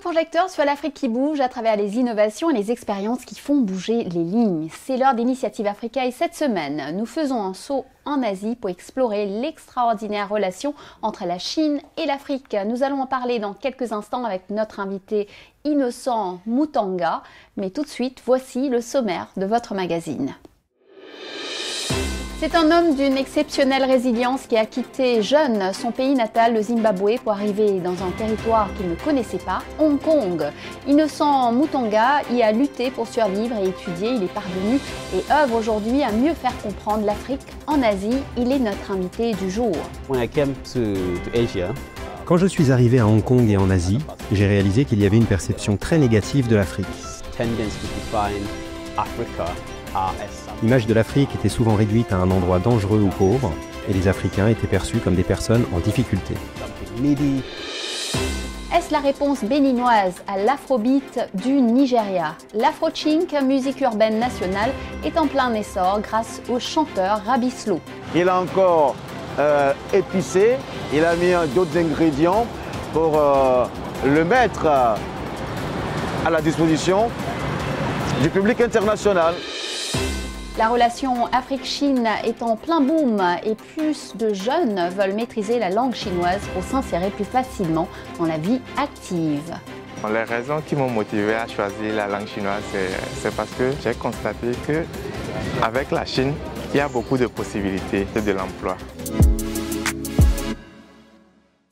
projecteur sur l'Afrique qui bouge à travers les innovations et les expériences qui font bouger les lignes. C'est l'heure d'Initiative Africa et cette semaine, nous faisons un saut en Asie pour explorer l'extraordinaire relation entre la Chine et l'Afrique. Nous allons en parler dans quelques instants avec notre invité Innocent Mutanga. Mais tout de suite, voici le sommaire de votre magazine. C'est un homme d'une exceptionnelle résilience qui a quitté jeune son pays natal, le Zimbabwe, pour arriver dans un territoire qu'il ne connaissait pas, Hong Kong. Innocent Mutanga y a lutté pour survivre et étudier. Il est parvenu et œuvre aujourd'hui à mieux faire comprendre l'Afrique en Asie. Il est notre invité du jour. Quand je suis arrivé à Hong Kong et en Asie, j'ai réalisé qu'il y avait une perception très négative de l'Afrique. L'image de l'Afrique était souvent réduite à un endroit dangereux ou pauvre, et les Africains étaient perçus comme des personnes en difficulté. Est-ce la réponse béninoise à l'afrobeat du Nigeria? L'afro-chink, musique urbaine nationale, est en plein essor grâce au chanteur Rabislo. Il a encore épicé, il a mis d'autres ingrédients pour le mettre à la disposition du public international. La relation Afrique-Chine est en plein boom et plus de jeunes veulent maîtriser la langue chinoise pour s'insérer plus facilement dans la vie active. Les raisons qui m'ont motivé à choisir la langue chinoise, c'est parce que j'ai constaté qu'avec la Chine, il y a beaucoup de possibilités de l'emploi.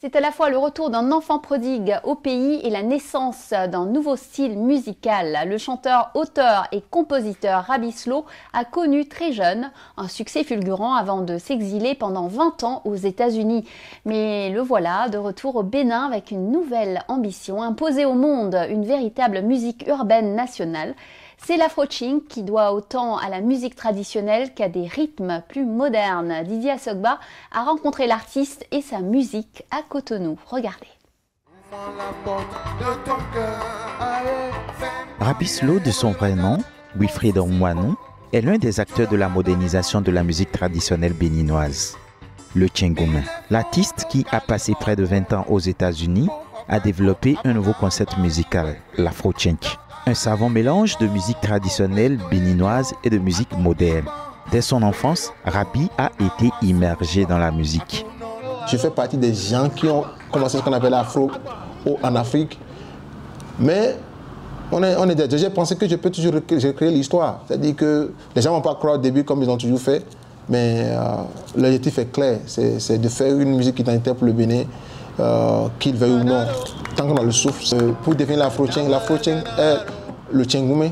C'est à la fois le retour d'un enfant prodigue au pays et la naissance d'un nouveau style musical. Le chanteur, auteur et compositeur Rabislo a connu très jeune un succès fulgurant avant de s'exiler pendant 20 ans aux États-Unis. Mais le voilà de retour au Bénin avec une nouvelle ambition, imposer au monde une véritable musique urbaine nationale. C'est l'afro-chink qui doit autant à la musique traditionnelle qu'à des rythmes plus modernes. Didier Assogba a rencontré l'artiste et sa musique à Cotonou. Regardez. Rabislo, de son vrai nom, Wilfried Onwanu, est l'un des acteurs de la modernisation de la musique traditionnelle béninoise, le Tchengoumé. L'artiste, qui a passé près de 20 ans aux États-Unis, a développé un nouveau concept musical, l'afro-chink. Un savant mélange de musique traditionnelle béninoise et de musique moderne. Dès son enfance, Rabi a été immergé dans la musique. Je fais partie des gens qui ont commencé ce qu'on appelle l'afro en Afrique. Mais j'ai pensé que je peux toujours recréer l'histoire. C'est-à-dire que les gens ne vont pas croire au début comme ils ont toujours fait. Mais l'objectif est clair. C'est de faire une musique identitaire pour le Bénin, qu'il veuille ou non. Tant qu'on a le souffle, pour définir l'afro-chink est le tchengoumé,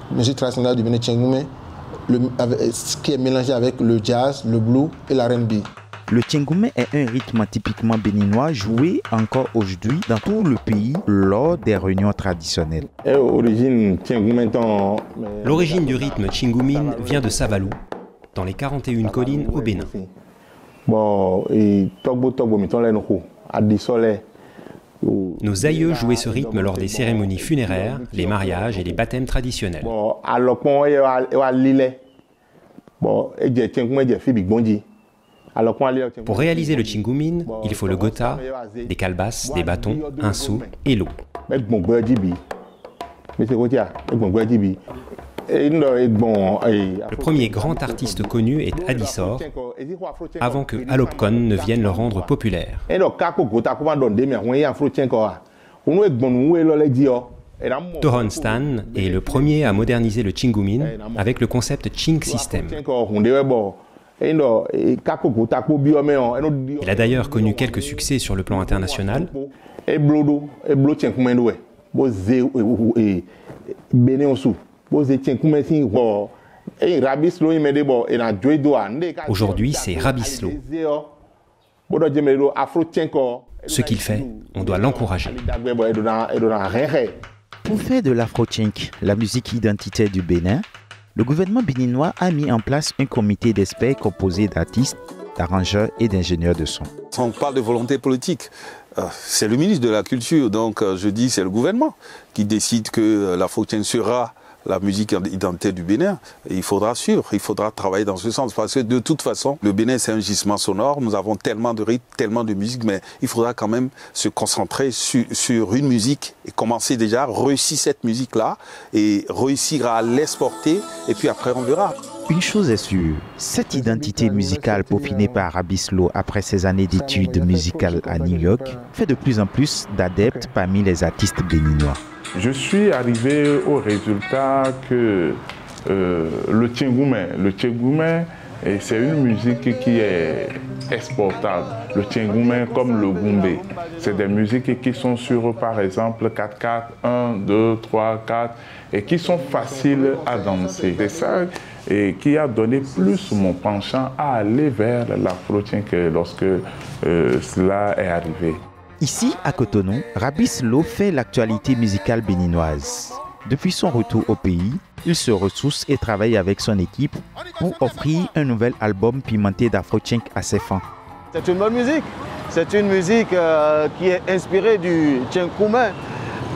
musique traditionnelle du Bénin tchengoumé, ce qui est mélangé avec le jazz, le blues et l'R&B. Le tchengoumé est un rythme typiquement béninois joué encore aujourd'hui dans tout le pays lors des réunions traditionnelles. L'origine du rythme tchingoumine vient de Savalou, dans les 41 collines au Bénin. Nos aïeux jouaient ce rythme lors des cérémonies funéraires, les mariages et les baptêmes traditionnels. Pour réaliser le tchingoumine, il faut le gotha, des calebasses, des bâtons, un seau et l'eau. Le premier grand artiste connu est Adissor, avant que Alopcon ne vienne le rendre populaire. Tohon Stan est le premier à moderniser le tchingoumine avec le concept Chink System. Il a d'ailleurs connu quelques succès sur le plan international. Aujourd'hui, c'est Rabislo. Ce qu'il fait, on doit l'encourager. Pour faire de l'afro-chink la musique identitaire du Bénin, le gouvernement béninois a mis en place un comité d'experts composé d'artistes, d'arrangeurs et d'ingénieurs de son. On parle de volonté politique. C'est le ministre de la Culture, donc je dis c'est le gouvernement qui décide que l'afro-chink sera la musique identitaire du Bénin, il faudra suivre, il faudra travailler dans ce sens. Parce que de toute façon, le Bénin, c'est un gisement sonore. Nous avons tellement de rythmes, tellement de musique, mais il faudra quand même se concentrer sur une musique et commencer déjà, réussir cette musique-là et réussir à l'exporter. Et puis après, on verra. Une chose est sûre, cette identité musicale peaufinée par Rabislo après ses années d'études musicales à New York fait de plus en plus d'adeptes parmi les artistes béninois. Je suis arrivé au résultat que le Tchengoumé, c'est une musique qui est exportable. Le Tchengoumé comme le Goumbé, c'est des musiques qui sont sur par exemple 4/4, 1, 2, 3, 4 et qui sont faciles à danser. C'est ça et qui a donné plus mon penchant à aller vers l'afro-tien que lorsque cela est arrivé. Ici, à Cotonou, Rabislo fait l'actualité musicale béninoise. Depuis son retour au pays, il se ressource et travaille avec son équipe pour offrir un nouvel album pimenté d'afro-tchink à ses fans. C'est une bonne musique. C'est une musique qui est inspirée du tchengoumé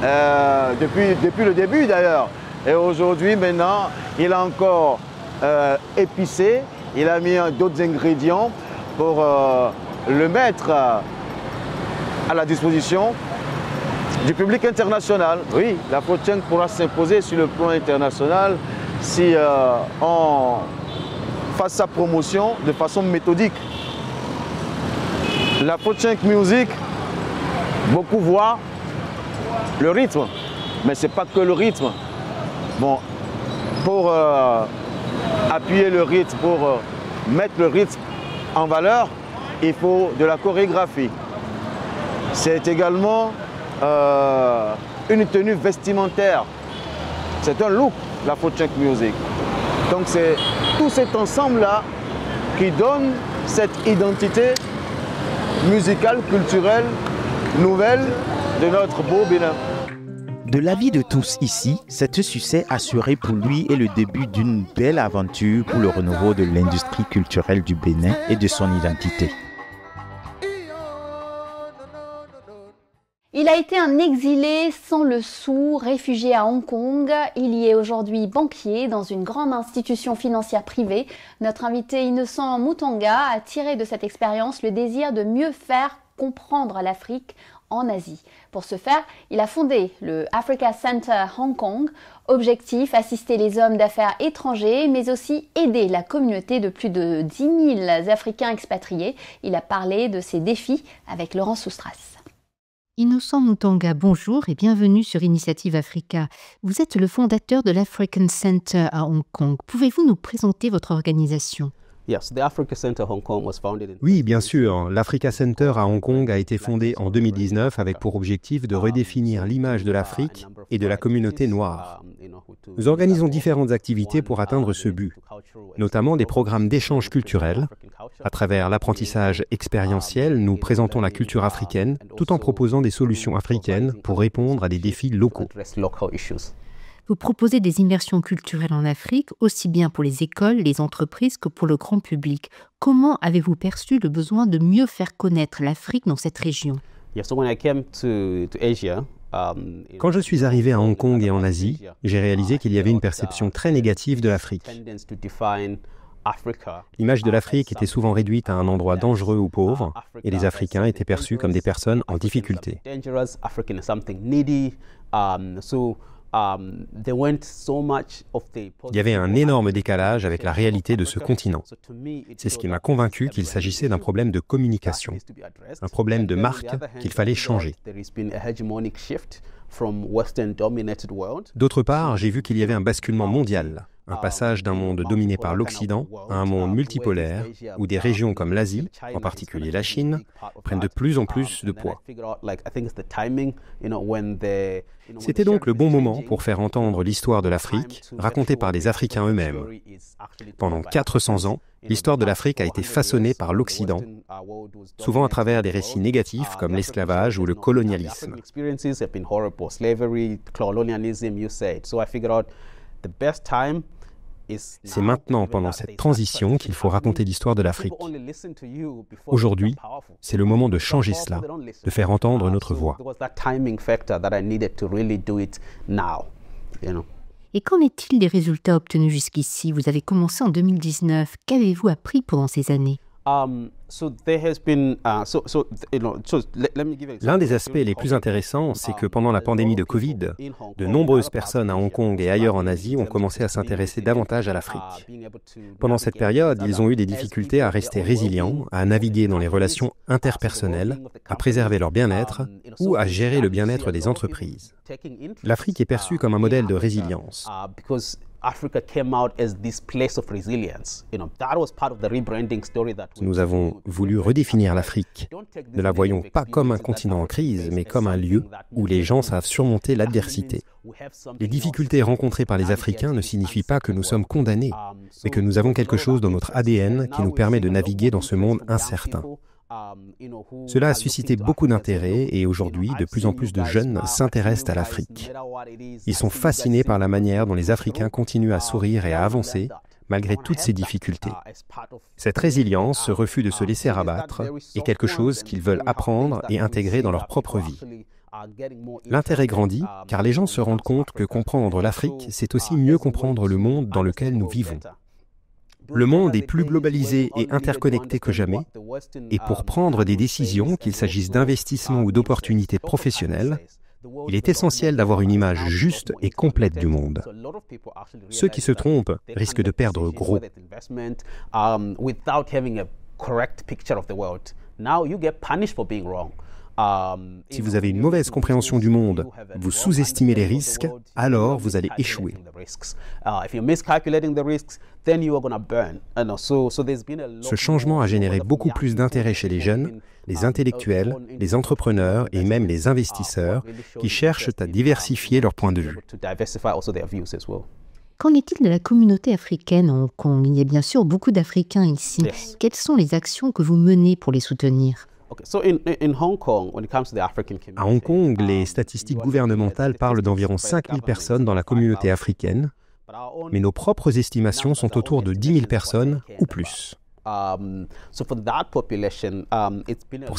depuis le début d'ailleurs. Et aujourd'hui, maintenant, il a encore épicé, il a mis d'autres ingrédients pour le mettre à la disposition du public international. Oui, l'afro-tchink pourra s'imposer sur le plan international si on fait sa promotion de façon méthodique. L'afro-tchink music, beaucoup voient le rythme, mais ce n'est pas que le rythme. Bon, pour appuyer le rythme, pour mettre le rythme en valeur, il faut de la chorégraphie. C'est également une tenue vestimentaire. C'est un look, l'afro-tchink music. Donc c'est tout cet ensemble-là qui donne cette identité musicale, culturelle, nouvelle de notre beau Bénin. De l'avis de tous ici, cet succès assuré pour lui est le début d'une belle aventure pour le renouveau de l'industrie culturelle du Bénin et de son identité. Il a été un exilé sans le sou, réfugié à Hong Kong. Il y est aujourd'hui banquier dans une grande institution financière privée. Notre invité Innocent Mutonga a tiré de cette expérience le désir de mieux faire comprendre l'Afrique en Asie. Pour ce faire, il a fondé le Africa Center Hong Kong. Objectif, assister les hommes d'affaires étrangers, mais aussi aider la communauté de plus de 10 000 Africains expatriés. Il a parlé de ses défis avec Laurent Soustras. Innocent Mutonga, bonjour et bienvenue sur Initiative Africa. Vous êtes le fondateur de l'African Center à Hong Kong. Pouvez-vous nous présenter votre organisation ? Oui, bien sûr. L'Africa Center à Hong Kong a été fondé en 2019 avec pour objectif de redéfinir l'image de l'Afrique et de la communauté noire. Nous organisons différentes activités pour atteindre ce but, notamment des programmes d'échange culturel. À travers l'apprentissage expérientiel, nous présentons la culture africaine tout en proposant des solutions africaines pour répondre à des défis locaux. Vous proposez des immersions culturelles en Afrique, aussi bien pour les écoles, les entreprises que pour le grand public. Comment avez-vous perçu le besoin de mieux faire connaître l'Afrique dans cette région ? Quand je suis arrivé à Hong Kong et en Asie, j'ai réalisé qu'il y avait une perception très négative de l'Afrique. L'image de l'Afrique était souvent réduite à un endroit dangereux ou pauvre, et les Africains étaient perçus comme des personnes en difficulté. Il y avait un énorme décalage avec la réalité de ce continent. C'est ce qui m'a convaincu qu'il s'agissait d'un problème de communication, un problème de marque qu'il fallait changer. D'autre part, j'ai vu qu'il y avait un basculement mondial, un passage d'un monde dominé par l'Occident à un monde multipolaire où des régions comme l'Asie, en particulier la Chine, prennent de plus en plus de poids. C'était donc le bon moment pour faire entendre l'histoire de l'Afrique, racontée par les Africains eux-mêmes. Pendant 400 ans, l'histoire de l'Afrique a été façonnée par l'Occident, souvent à travers des récits négatifs comme l'esclavage ou le colonialisme. C'est maintenant, pendant cette transition, qu'il faut raconter l'histoire de l'Afrique. Aujourd'hui, c'est le moment de changer cela, de faire entendre notre voix. Et qu'en est-il des résultats obtenus jusqu'ici? Vous avez commencé en 2019. Qu'avez-vous appris pendant ces années? L'un des aspects les plus intéressants, c'est que pendant la pandémie de Covid, de nombreuses personnes à Hong Kong et ailleurs en Asie ont commencé à s'intéresser davantage à l'Afrique. Pendant cette période, ils ont eu des difficultés à rester résilients, à naviguer dans les relations interpersonnelles, à préserver leur bien-être ou à gérer le bien-être des entreprises. L'Afrique est perçue comme un modèle de résilience. Nous avons voulu redéfinir l'Afrique. Ne la voyons pas comme un continent en crise, mais comme un lieu où les gens savent surmonter l'adversité. Les difficultés rencontrées par les Africains ne signifient pas que nous sommes condamnés, mais que nous avons quelque chose dans notre ADN qui nous permet de naviguer dans ce monde incertain. Cela a suscité beaucoup d'intérêt et aujourd'hui, de plus en plus de jeunes s'intéressent à l'Afrique. Ils sont fascinés par la manière dont les Africains continuent à sourire et à avancer, malgré toutes ces difficultés. Cette résilience, ce refus de se laisser abattre, est quelque chose qu'ils veulent apprendre et intégrer dans leur propre vie. L'intérêt grandit car les gens se rendent compte que comprendre l'Afrique, c'est aussi mieux comprendre le monde dans lequel nous vivons. Le monde est plus globalisé et interconnecté que jamais, et pour prendre des décisions, qu'il s'agisse d'investissements ou d'opportunités professionnelles, il est essentiel d'avoir une image juste et complète du monde. Ceux qui se trompent risquent de perdre gros. Si vous avez une mauvaise compréhension du monde, vous sous-estimez les risques, alors vous allez échouer. Ce changement a généré beaucoup plus d'intérêt chez les jeunes, les intellectuels, les entrepreneurs et même les investisseurs qui cherchent à diversifier leur point de vue. Qu'en est-il de la communauté africaine à Hong Kong? Il y a bien sûr beaucoup d'Africains ici. Quelles sont les actions que vous menez pour les soutenir? À Hong Kong, les statistiques gouvernementales parlent d'environ 5000 personnes dans la communauté africaine, mais nos propres estimations sont autour de 10 000 personnes ou plus. Pour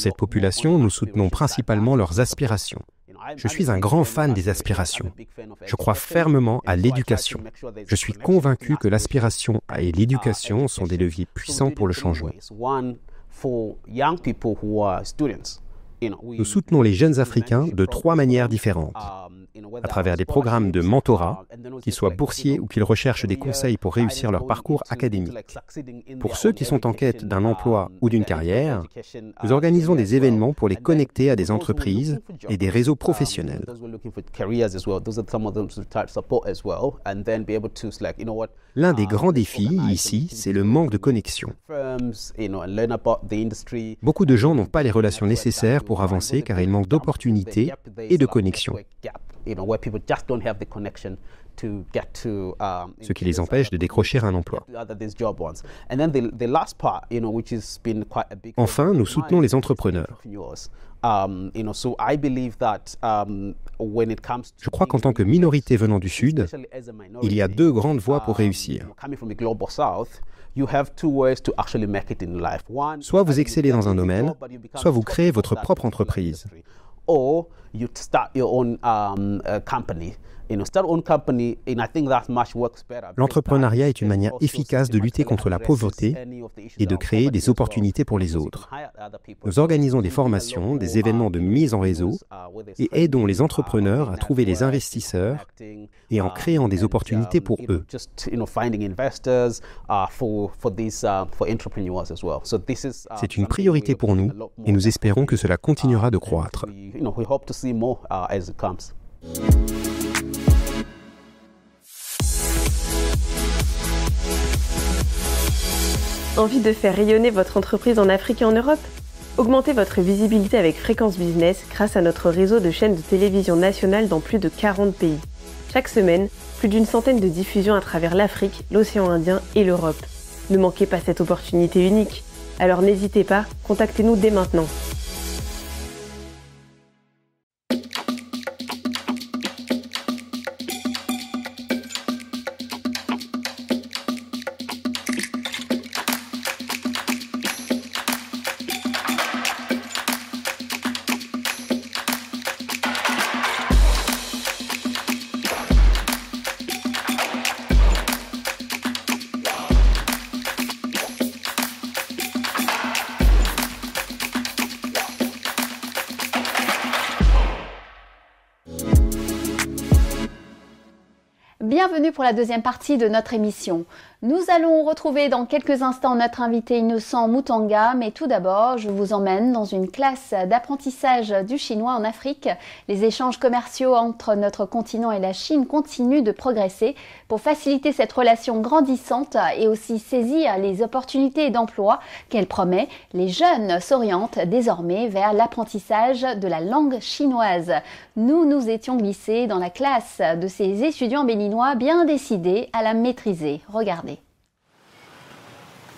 cette population, nous soutenons principalement leurs aspirations. Je suis un grand fan des aspirations. Je crois fermement à l'éducation. Je suis convaincu que l'aspiration et l'éducation sont des leviers puissants pour le changement. Nous soutenons les jeunes Africains de 3 manières différentes. À travers des programmes de mentorat, qu'ils soient boursiers ou qu'ils recherchent des conseils pour réussir leur parcours académique. Pour ceux qui sont en quête d'un emploi ou d'une carrière, nous organisons des événements pour les connecter à des entreprises et des réseaux professionnels. L'un des grands défis ici, c'est le manque de connexion. Beaucoup de gens n'ont pas les relations nécessaires pour avancer car ils manquent d'opportunités et de connexions. Ce qui les empêche de décrocher un emploi. Enfin, nous soutenons les entrepreneurs. Je crois qu'en tant que minorité venant du Sud, il y a 2 grandes voies pour réussir. Soit vous excellez dans un domaine, soit vous créez votre propre entreprise. L'entrepreneuriat est une manière efficace de lutter contre la pauvreté et de créer des opportunités pour les autres. Nous organisons des formations, des événements de mise en réseau et aidons les entrepreneurs à trouver les investisseurs et en créant des opportunités pour eux. C'est une priorité pour nous et nous espérons que cela continuera de croître. Envie de faire rayonner votre entreprise en Afrique et en Europe? Augmentez votre visibilité avec Fréquence Business grâce à notre réseau de chaînes de télévision nationales dans plus de 40 pays. Chaque semaine, plus d'une centaine de diffusions à travers l'Afrique, l'océan Indien et l'Europe. Ne manquez pas cette opportunité unique. Alors n'hésitez pas, contactez-nous dès maintenant. Bienvenue pour la deuxième partie de notre émission. Nous allons retrouver dans quelques instants notre invité Innocent Moutanga, mais tout d'abord, je vous emmène dans une classe d'apprentissage du chinois en Afrique. Les échanges commerciaux entre notre continent et la Chine continuent de progresser. Pour faciliter cette relation grandissante et aussi saisir les opportunités d'emploi qu'elle promet, les jeunes s'orientent désormais vers l'apprentissage de la langue chinoise. Nous nous étions glissés dans la classe de ces étudiants béninois bien décidés à la maîtriser. Regardez.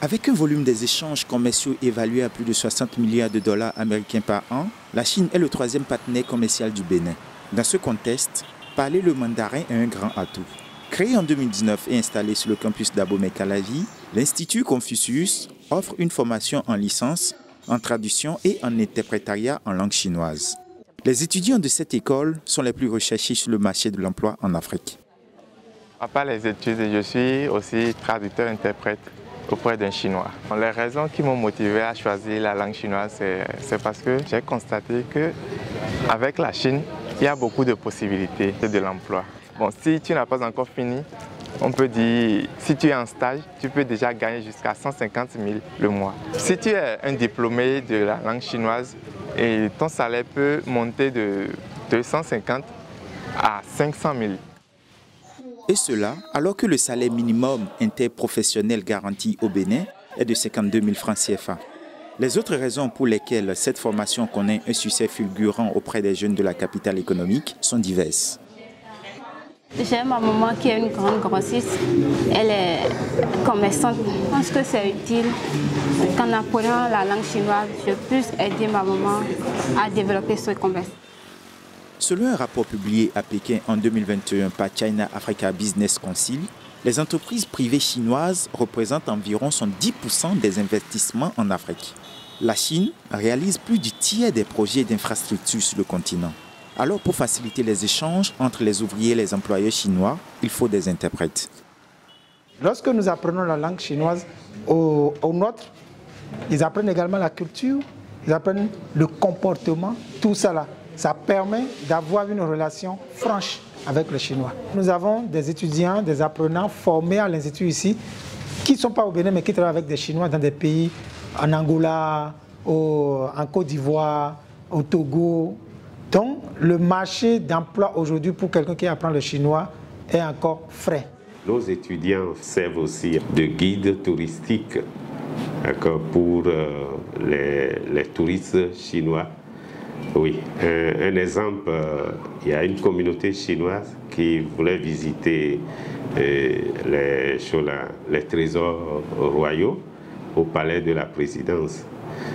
Avec un volume des échanges commerciaux évalué à plus de 60 milliards de dollars américains par an, la Chine est le troisième partenaire commercial du Bénin. Dans ce contexte, parler le mandarin est un grand atout. Créé en 2019 et installé sur le campus d'Abomey-Calavi, l'Institut Confucius offre une formation en licence, en traduction et en interprétariat en langue chinoise. Les étudiants de cette école sont les plus recherchés sur le marché de l'emploi en Afrique. À part les études, je suis aussi traducteur-interprète auprès d'un Chinois. Les raisons qui m'ont motivé à choisir la langue chinoise, c'est parce que j'ai constaté qu'avec la Chine, il y a beaucoup de possibilités de l'emploi. Bon, si tu n'as pas encore fini, on peut dire, si tu es en stage, tu peux déjà gagner jusqu'à 150 000 le mois. Si tu es un diplômé de la langue chinoise, et ton salaire peut monter de 250 à 500 000. Et cela alors que le salaire minimum interprofessionnel garanti au Bénin est de 52 000 francs CFA. Les autres raisons pour lesquelles cette formation connaît un succès fulgurant auprès des jeunes de la capitale économique sont diverses. J'ai ma maman qui est une grande grossiste, elle est commerçante. Je pense que c'est utile qu'en apprenant la langue chinoise, je puisse aider ma maman à développer ce commerce. Selon un rapport publié à Pékin en 2021 par China Africa Business Council, les entreprises privées chinoises représentent environ 10% des investissements en Afrique. La Chine réalise plus du tiers des projets d'infrastructures sur le continent. Alors, pour faciliter les échanges entre les ouvriers et les employeurs chinois, il faut des interprètes. Lorsque nous apprenons la langue chinoise aux nôtres, ils apprennent également la culture, ils apprennent le comportement, tout ça là. Ça permet d'avoir une relation franche avec le chinois. Nous avons des étudiants, des apprenants formés à l'Institut ici, qui ne sont pas au Bénin, mais qui travaillent avec des Chinois dans des pays, en Angola, en Côte d'Ivoire, au Togo. Donc, le marché d'emploi aujourd'hui pour quelqu'un qui apprend le chinois est encore frais. Nos étudiants servent aussi de guides touristiques pour les touristes chinois. Oui, un exemple, il y a une communauté chinoise qui voulait visiter les trésors royaux au palais de la présidence.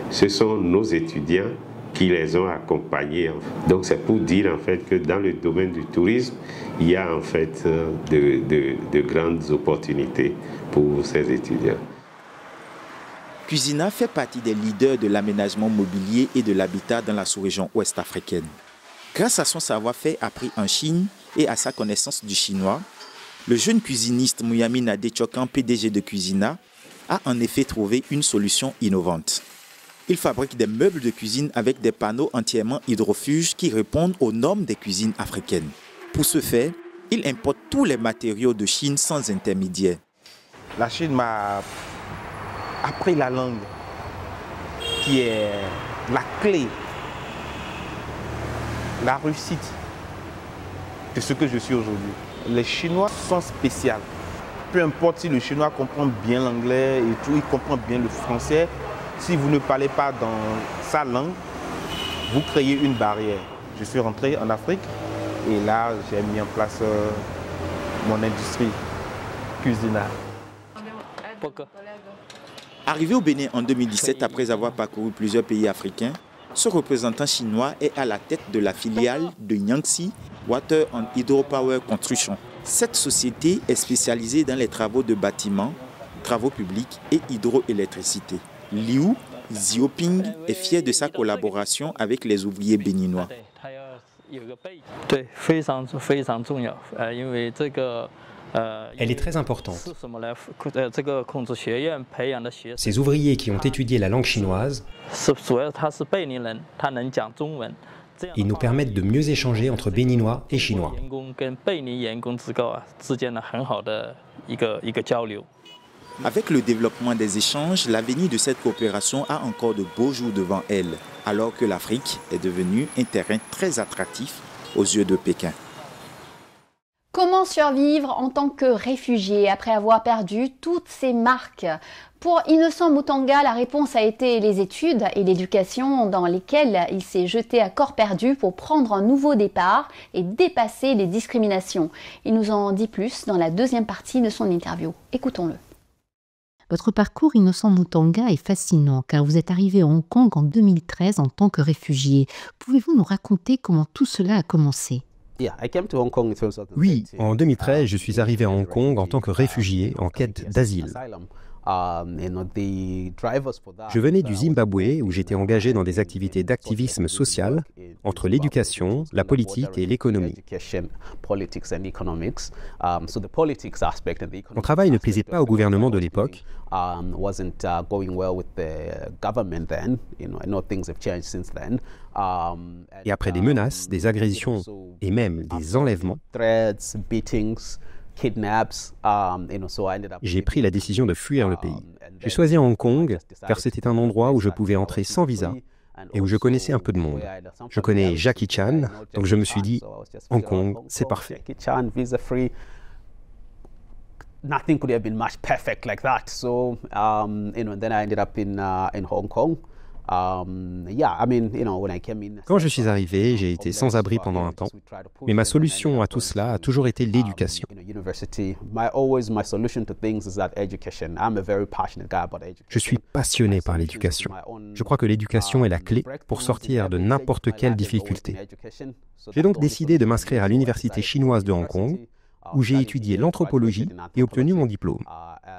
Ce sont nos étudiants qui les ont accompagnés. Donc c'est pour dire en fait que dans le domaine du tourisme, il y a en fait de grandes opportunités pour ces étudiants. Cuisina fait partie des leaders de l'aménagement mobilier et de l'habitat dans la sous-région ouest africaine. Grâce à son savoir-faire appris en Chine et à sa connaissance du chinois, le jeune cuisiniste Mouyamin Adechokan, PDG de Cuisina, a en effet trouvé une solution innovante. Il fabrique des meubles de cuisine avec des panneaux entièrement hydrofuges qui répondent aux normes des cuisines africaines. Pour ce faire, il importe tous les matériaux de Chine sans intermédiaire. La Chine m'a appris la langue qui est la clé, la réussite de ce que je suis aujourd'hui. Les Chinois sont spéciaux. Peu importe si le Chinois comprend bien l'anglais et tout, il comprend bien le français. Si vous ne parlez pas dans sa langue, vous créez une barrière. Je suis rentré en Afrique et là, j'ai mis en place mon industrie Cuisina. Arrivé au Bénin en 2017 après avoir parcouru plusieurs pays africains, ce représentant chinois est à la tête de la filiale de Yangtze Water and Hydropower Construction. Cette société est spécialisée dans les travaux de bâtiments, travaux publics et hydroélectricité. Liu Xiaoping est fier de sa collaboration avec les ouvriers béninois. Elle est très importante. Ces ouvriers qui ont étudié la langue chinoise Ils nous permettent de mieux échanger entre Béninois et Chinois. Avec le développement des échanges, l'avenir de cette coopération a encore de beaux jours devant elle, alors que l'Afrique est devenue un terrain très attractif aux yeux de Pékin. Comment survivre en tant que réfugié après avoir perdu toutes ses marques? Pour Innocent Moutanga, la réponse a été les études et l'éducation dans lesquelles il s'est jeté à corps perdu pour prendre un nouveau départ et dépasser les discriminations. Il nous en dit plus dans la deuxième partie de son interview. Écoutons-le. Votre parcours, Innocent Moutanga, est fascinant car vous êtes arrivé à Hong Kong en 2013 en tant que réfugié. Pouvez-vous nous raconter comment tout cela a commencé? Oui, en 2013, je suis arrivé à Hong Kong en tant que réfugié en quête d'asile. Je venais du Zimbabwe où j'étais engagé dans des activités d'activisme social entre l'éducation, la politique et l'économie. Mon travail ne plaisait pas au gouvernement de l'époque. Et après des menaces, des agressions et même des enlèvements, j'ai pris la décision de fuir le pays. J'ai choisi Hong Kong car c'était un endroit où je pouvais entrer sans visa et où je connaissais un peu de monde. Je connais Jackie Chan, donc je me suis dit, Hong Kong, c'est parfait. Nothing could have been much perfect like that. So, then I ended up in Hong Kong. Quand je suis arrivé, j'ai été sans abri pendant un temps, mais ma solution à tout cela a toujours été l'éducation. Je suis passionné par l'éducation. Je crois que l'éducation est la clé pour sortir de n'importe quelle difficulté. J'ai donc décidé de m'inscrire à l'université chinoise de Hong Kong, où j'ai étudié l'anthropologie et obtenu mon diplôme.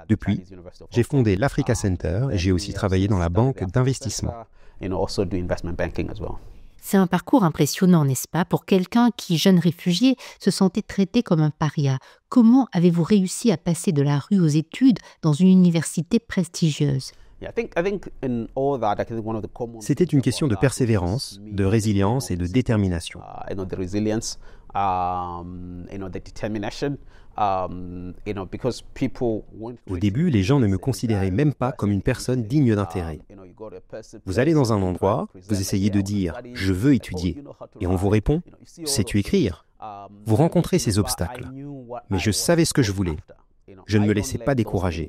Depuis, j'ai fondé l'Africa Center et j'ai aussi travaillé dans la banque d'investissement. C'est un parcours impressionnant, n'est-ce pas, pour quelqu'un qui, jeune réfugié, se sentait traité comme un paria. Comment avez-vous réussi à passer de la rue aux études dans une université prestigieuse ? C'était une question de persévérance, de résilience et de détermination. Au début, les gens ne me considéraient même pas comme une personne digne d'intérêt. Vous allez dans un endroit, vous essayez de dire « je veux étudier » et on vous répond « sais-tu écrire ?» Vous rencontrez ces obstacles. Mais je savais ce que je voulais. Je ne me laissais pas décourager.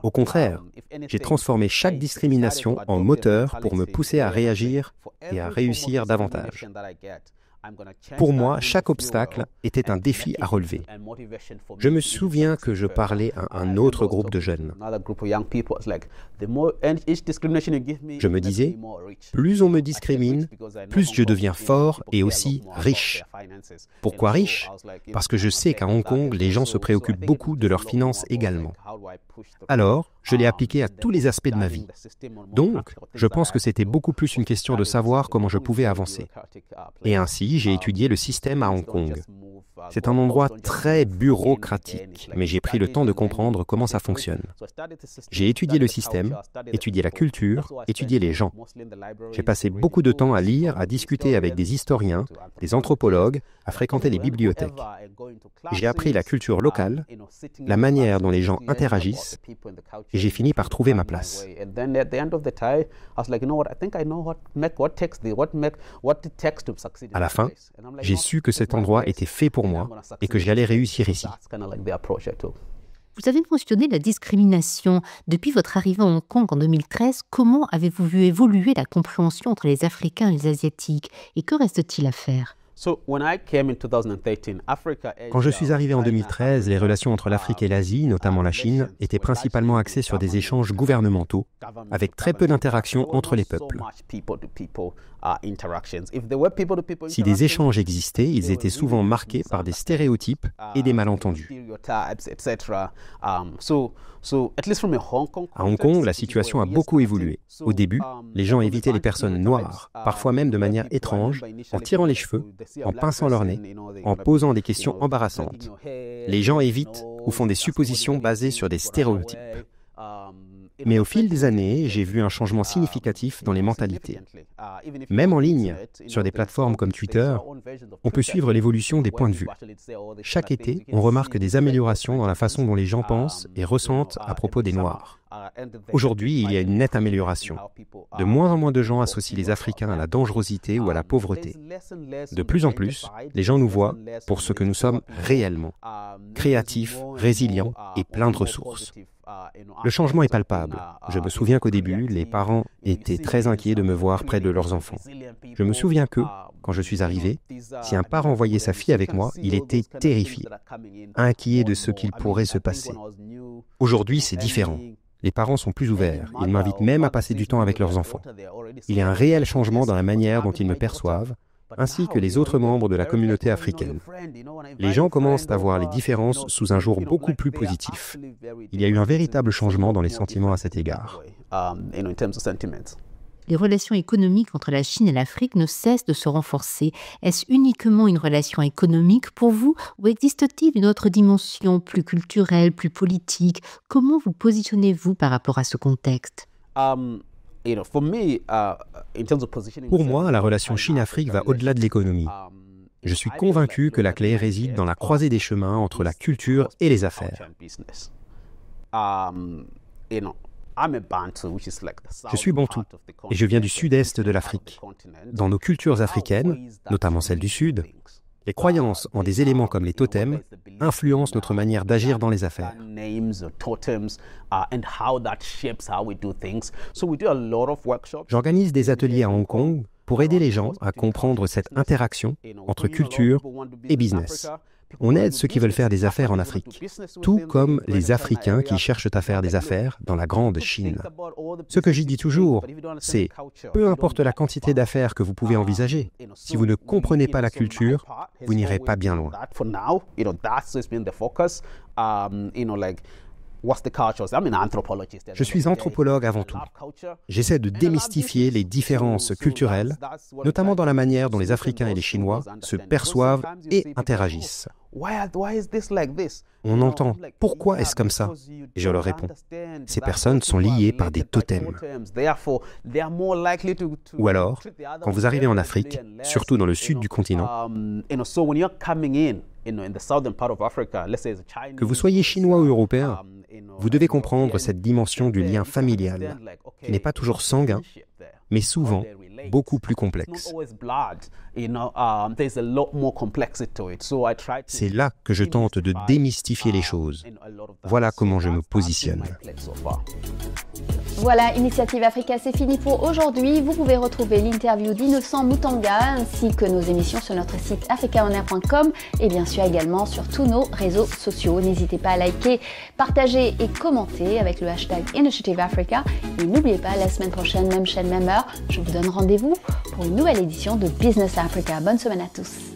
Au contraire, j'ai transformé chaque discrimination en moteur pour me pousser à réagir et à réussir davantage. Pour moi, chaque obstacle était un défi à relever. Je me souviens que je parlais à un autre groupe de jeunes. Je me disais, plus on me discrimine, plus je deviens fort et aussi riche. Pourquoi riche ? Parce que je sais qu'à Hong Kong, les gens se préoccupent beaucoup de leurs finances également. Alors, je l'ai appliqué à tous les aspects de ma vie. Donc, je pense que c'était beaucoup plus une question de savoir comment je pouvais avancer. Et ainsi, j'ai étudié le système à Hong Kong. C'est un endroit très bureaucratique, mais j'ai pris le temps de comprendre comment ça fonctionne. J'ai étudié le système, étudié la culture, étudié les gens. J'ai passé beaucoup de temps à lire, à discuter avec des historiens, des anthropologues, à fréquenter les bibliothèques. J'ai appris la culture locale, la manière dont les gens interagissent, et j'ai fini par trouver ma place. À la fin, j'ai su que cet endroit était fait pour moi et que j'allais réussir ici. Vous avez mentionné la discrimination. Depuis votre arrivée à Hong Kong en 2013, comment avez-vous vu évoluer la compréhension entre les Africains et les Asiatiques? Et que reste-t-il à faire? Quand je suis arrivé en 2013, les relations entre l'Afrique et l'Asie, notamment la Chine, étaient principalement axées sur des échanges gouvernementaux, avec très peu d'interactions entre les peuples. Si des échanges existaient, ils étaient souvent marqués par des stéréotypes et des malentendus. À Hong Kong, la situation a beaucoup évolué. Au début, les gens évitaient les personnes noires, parfois même de manière étrange, en tirant les cheveux, en pinçant leur nez, en posant des questions embarrassantes. Les gens évitent ou font des suppositions basées sur des stéréotypes. Mais au fil des années, j'ai vu un changement significatif dans les mentalités. Même en ligne, sur des plateformes comme Twitter, on peut suivre l'évolution des points de vue. Chaque été, on remarque des améliorations dans la façon dont les gens pensent et ressentent à propos des Noirs. Aujourd'hui, il y a une nette amélioration. De moins en moins de gens associent les Africains à la dangerosité ou à la pauvreté. De plus en plus, les gens nous voient pour ce que nous sommes réellement, créatifs, résilients et pleins de ressources. Le changement est palpable. Je me souviens qu'au début, les parents étaient très inquiets de me voir près de leurs enfants. Je me souviens que, quand je suis arrivé, si un parent voyait sa fille avec moi, il était terrifié, inquiet de ce qu'il pourrait se passer. Aujourd'hui, c'est différent. Les parents sont plus ouverts. Ils m'invitent même à passer du temps avec leurs enfants. Il y a un réel changement dans la manière dont ils me perçoivent, ainsi que les autres membres de la communauté africaine. Les gens commencent à voir les différences sous un jour beaucoup plus positif. Il y a eu un véritable changement dans les sentiments à cet égard. Les relations économiques entre la Chine et l'Afrique ne cessent de se renforcer. Est-ce uniquement une relation économique pour vous ou existe-t-il une autre dimension plus culturelle, plus politique? Comment vous positionnez-vous par rapport à ce contexte? Pour moi, la relation Chine-Afrique va au-delà de l'économie. Je suis convaincu que la clé réside dans la croisée des chemins entre la culture et les affaires. Je suis bantou et je viens du sud-est de l'Afrique. Dans nos cultures africaines, notamment celles du Sud, les croyances en des éléments comme les totems influencent notre manière d'agir dans les affaires. J'organise des ateliers à Hong Kong pour aider les gens à comprendre cette interaction entre culture et business. On aide ceux qui veulent faire des affaires en Afrique, tout comme les Africains qui cherchent à faire des affaires dans la grande Chine. Ce que j'y dis toujours, c'est peu importe la quantité d'affaires que vous pouvez envisager, si vous ne comprenez pas la culture, vous n'irez pas bien loin. Je suis anthropologue avant tout. J'essaie de démystifier les différences culturelles, notamment dans la manière dont les Africains et les Chinois se perçoivent et interagissent. On entend « Pourquoi est-ce comme ça ?» Et je leur réponds « Ces personnes sont liées par des totems. » Ou alors, quand vous arrivez en Afrique, surtout dans le sud du continent, que vous soyez chinois ou européen, vous devez comprendre cette dimension du lien familial, qui n'est pas toujours sanguin, mais souvent beaucoup plus complexe. C'est là que je tente de démystifier les choses. Voilà comment je me positionne. Voilà, Initiative Africa, c'est fini pour aujourd'hui. Vous pouvez retrouver l'interview d'Innocent Moutanga ainsi que nos émissions sur notre site africaonair.com et bien sûr également sur tous nos réseaux sociaux. N'hésitez pas à liker, partager et commenter avec le hashtag Initiative Africa. Et n'oubliez pas, la semaine prochaine, même chaîne, même heure, je vous donne rendez-vous pour une nouvelle édition de Business Africa. Bonne semaine à tous.